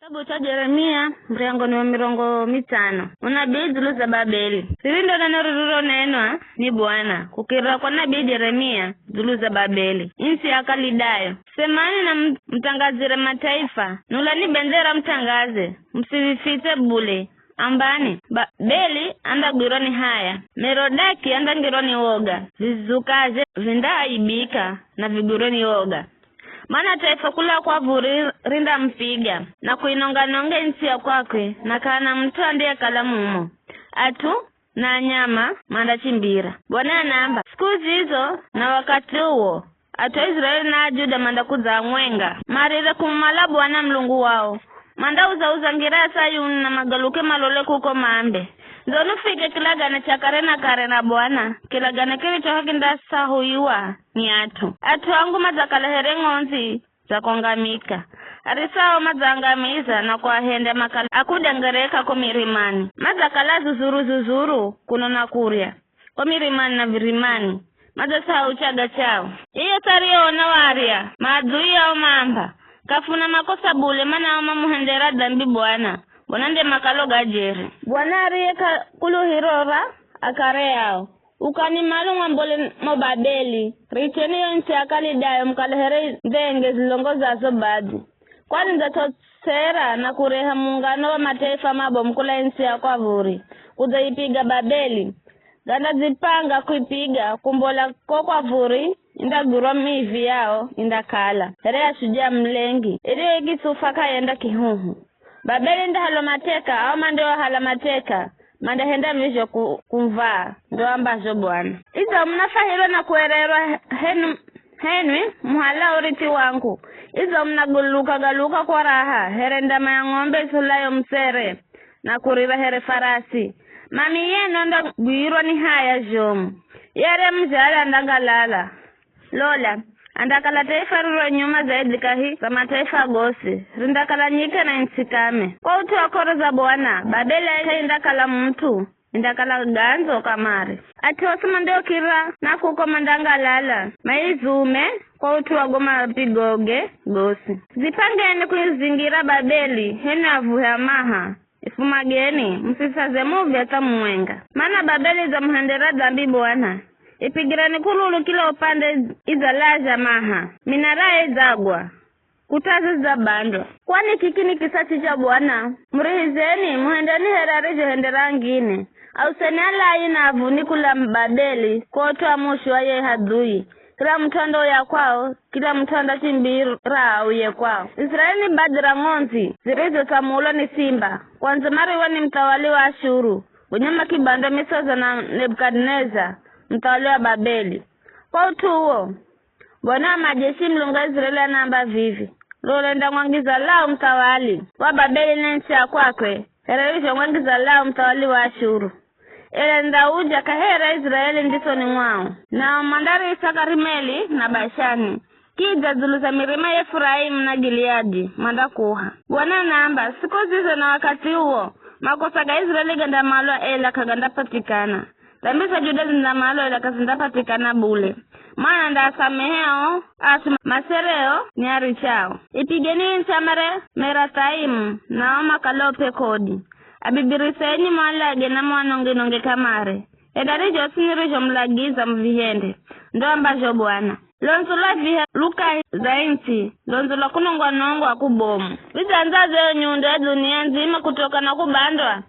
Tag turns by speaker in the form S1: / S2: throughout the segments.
S1: Kitabu cha Yeremia mlango ni 50. Unabii dhulu za Babeli. Hili ndo neno lililonenwa ni Bwana kukira kwa nabii Yeremia dhulu za Babeli. Insi ya Kalidayo. Semani na mtangazire mataifa. Nulani bendera mtangaze. Msivifite bule. Ambani Babeli anda gwironi haya. Merodaki anda ngironi woga. Vizukaze vindaibika na viguroni woga. Mana taifa kula kwa vuri rinda mpiga na kuinonga nonge nsi ya kwakwe na kana mtu ndiye kalamumo atu na nyama manda chimbira. Bwana namba siku hizo na wakati huo atu Israeli na Juda manda kuza mwenga marire kumala Bwana mlungu wao manda uza ngira Sayuni na magaluke malole kuko mambe ndono fike kilagane chakare na kare na Bwana kilagane kili chohakinda sahuiwa ni atu wangu mazakala herengonzi za kongamika arisao mazangamiza na kwa hende makala akudengereka kwa mirimani mazakala zuzuru kunona kuria kwa mirimani na virimani mazasao uchaga chao iyo tario na waria maadui au mamba kafuna makosa bule mana ama muhendera dambi Bwana nde makalo gajere Bwana arieka kuluhirora akare yao ukani malunga mbole Babeli richeni yonchi ya Kalidayo mkalehere dhenge zilongoza zobadi kwani ndatosera na kureha muungano wa mataifa mabo mkula nchi ya kwa vuri kuzaipiga Babeli ganda zipanga kuipiga kumbola kwa vuri inda guromi hivi yao inda kala herea shujia mlengi ili ikisufaka yenda kihuhu Babeli nda halomateka au mandewa halamateka manda henda visho kumvaa ndo ambazo Bwana izo mnafahiro na kuererwa henwi muhala uriti wangu izo mnaguluka galuka kwa raha herenda maya ng'ombe sulayo msere na kurira here farasi mami yeno nda gwirwa ni haya jomu yare mjala ndangalala lola andakala taifa ruro nyuma zaidi kahi kama taifa gosi rindakala nyike na nsikame kwa utu wakoro za Bwana Babeli indakala mtu indakala ganzo kamari ati wasuma ndio kira na kuko mandangalala maizume kwa utu wagoma pigoge gosi zipangeni kuizingira Babeli hena avuha maha ifumageni msisaze muvi hata mwenga mana Babeli za mhandera dhambi Bwana ipigirani kululu kila upande izalaja maha minarae zagwa kutazi za bando kwani kikini kisati cha Bwana mrihizeni muhendeni herarijo hendera ngine au senala ina avuni kula Babeli koto mushi wa ye hadui kila mtondo ya kwao kila mtondo chimbira uye kwao Israeli badra ngonzi zirizo tamulo ni simba kwanza mari wani mtawali wa Ashuru unyama kibanda misoza na Nebukadneza mtawali wa Babeli kwa utu huo Bwana majeshi mlunga Israeli anamba vivi lolenda mwangiza lao mtawali wa Babeli nensi ya kwakwe herewisho mwangiza lao mtawali wa Ashuru elenda uja kahera Israeli ndisoni mwao na mandari Isakarimeli na Bashani kija zulu za mirima ya Efraimu na Gileadi mandakuha Bwana namba siku zizo na wakati huo makosa ga Israeli ganda malo ela kaganda patikana Tambisa Juda zinda malo ila kazinda patikana bule maana nda sameheo asu masereo ni arichao ipigeni nchamare merataimu na oma kalope kodi abibirisaini mwalage na mwanonge kamare edarijo sinirijo mlagiza mvihende ndo ambajo Bwana lonzula vihe luka za inchi lonzula kunongwa nongwa kubomu vizanzazo nyundo ya dunia nzima kutoka na kubandwa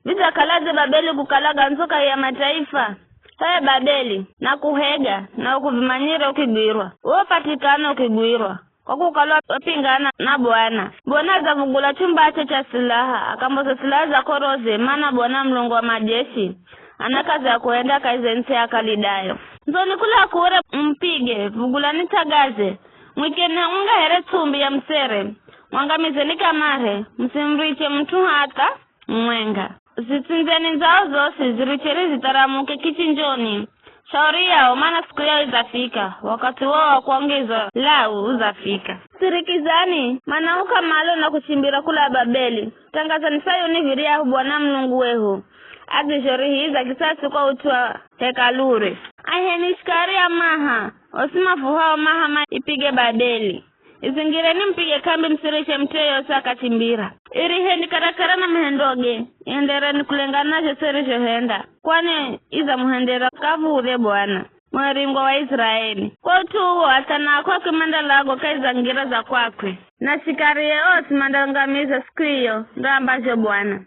S1: Vita kalaze Babeli kukalaga nzoka ya mataifa haya Babeli na kuhega na ukuvimanyira ukigwirwa upatikana ukigwirwa kwa kukalwa pingana na Bwana za vugula chumba cha silaha akamboza silaha za koroze maana Bwana mlungu wa majeshi anakaza ya kuenda kaizense ya Kalidayo nzoni kula kure mpige vugula nitagaze mwikene unga here tumbi ya msere mwangamizeni kamare msimriche mtu hata mwenga Zitinzeni zao zosi ziricheri zitaramuke kichinjoni shauri yao maana siku yao izafika wakati wao kuongeza lau uzafika sirikizani manauka malo na kuchimbira kula Babeli tangazani Sayuni viria Bwana mlungu wehu azishori hiza kisasi kwa utua hekalure aheni shikari ya maha osima fuhao maha ipige Babeli izingireni mpige kambi msirishe mteyo saka chimbira iri hendi karakara na mhendoge endereni kulengana nacho sirisho henda kwani iza muhendera kavure Bwana mwaringo wa Israeli kwa tuwo atana kwa kimanda lago kaiza ngira za kwakwe na shikarie osi mandangamiza siku hiyo ndo ambacho Bwana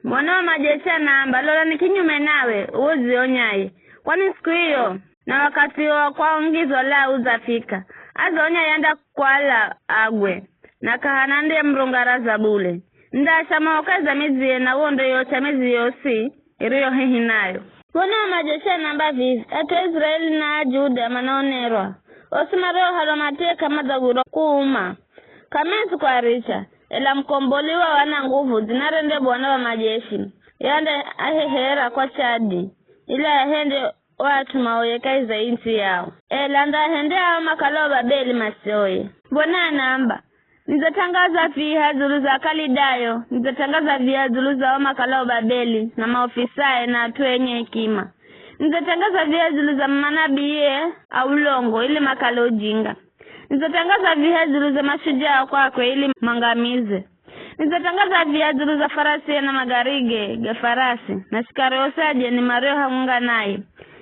S1: Bwana wa majeshi anaamba lola ni kinyume nawe uzionyaye kwani siku hiyo na wakati wa kwaongizo la uzafika azonya yanda kwala agwe na kahanande mrungaraza bule ndasha maokaza mizie na wondo yocha mizi yosi iriyo hihi nayo Bwana wa majeshi anaamba vizi atu Israeli na Juda manaonerwa osimareo halomateka madaguro kuuma kamezi kwa richa ela mkomboliwa wana nguvu zinarende Bwana wa majeshi yande ahehera kwa chadi ila ahende watu maoyeka za inchi yao ela ndahende hao makalo Babeli masioye Bwana anaamba nizatangaza fiha zulu za Kalidayo nizatangaza fiha zulu za makalo Babeli na maofisae na atu wenye hekima nizatangaza fiha zulu za manabiye aulongo ili makalo jinga nizatangaza vihazuru za mashujaa kwakwe ili mangamize. Nizatangaza vihazuru za farasi na magarige ga farasi na shikari osaje ni mareo hamunga naye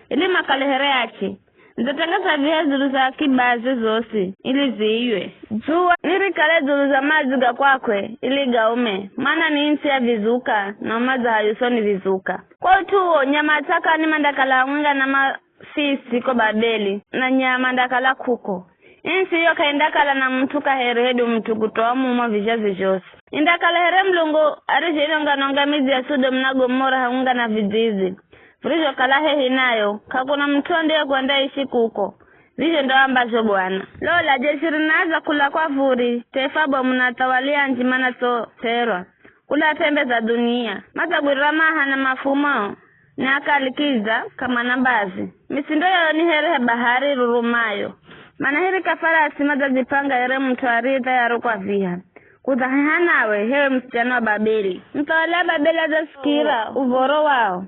S1: ili makalehereache. Nizatangaza vihazuru za kibazi zosi ili ziiwe. Zuwa nirikale zuru za mazuga kwakwe ili gaume. Mana ni insi ya vizuka na maza hayusoni vizuka. Kwa utuo nyama taka ni mandakala munga na mafisi ko Babeli na nyama mandakala kuko. Insi hiyo kaindakala na mtu kaherehedu mtu kutoa muma vijazi josi. Indakala here mlungu arishe inonga nongamizi ya Sodom na Gomora haunga na vizizi. Frijo kalahe hinayo, kakuna mtu ndiyo kuanda ishi kuko. Visho ndo ambacho Bwana. Lola jeshiri naza kula kwa furi, tefabo mnatawalia njimana so terwa. Kula tembe za dunia. Mata guiramaha na mafumao. Na akalikiza kama nambazi. Misindo yo ni herehe bahari rurumayo. Manahiri kafara asimaza zipanga ere mtuaritha ya rukwa viha. Kudhahanawe hewe msichana wa Babeli. Mtawala Babeli aza sikira uvoro wao.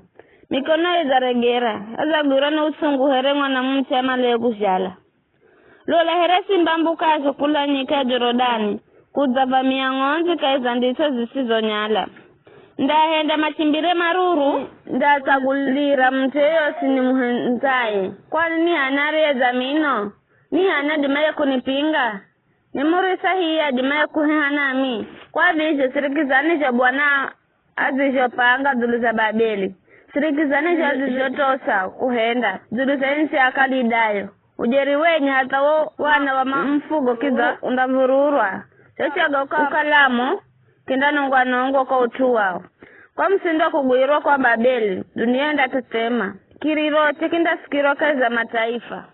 S1: Mikono izaregera. Aza gurana usungu here mwana mche ama leo kushala. Lola here simbambuka aso kula nyika Jorodani. Kudhavamia ngonzi kaizandisa zisizo nyala. Ndahenda machimbire maruru. Ndasagulira mteyo sini muhenzaye. Kwani ni hanare za mino? Ni hana dimaye kunipinga. Ni murisa hiya dimaye kuhihanami. Kwa visho sirikizani jo Bwana azisho panga zulu za Babeli. Sirikizani jo azisho tosa kuhenda. Zulu za insi ya Kalidayo. Ujeri wenye hata wana wa mfugo kiza undavururwa. Chochaga ukalamu kindano ngongo kwa utu wao. Kwa msindo kuguirwa kwa Babeli. Dunia nda tutema. Kiriro chikinda sikiro kaza mataifa.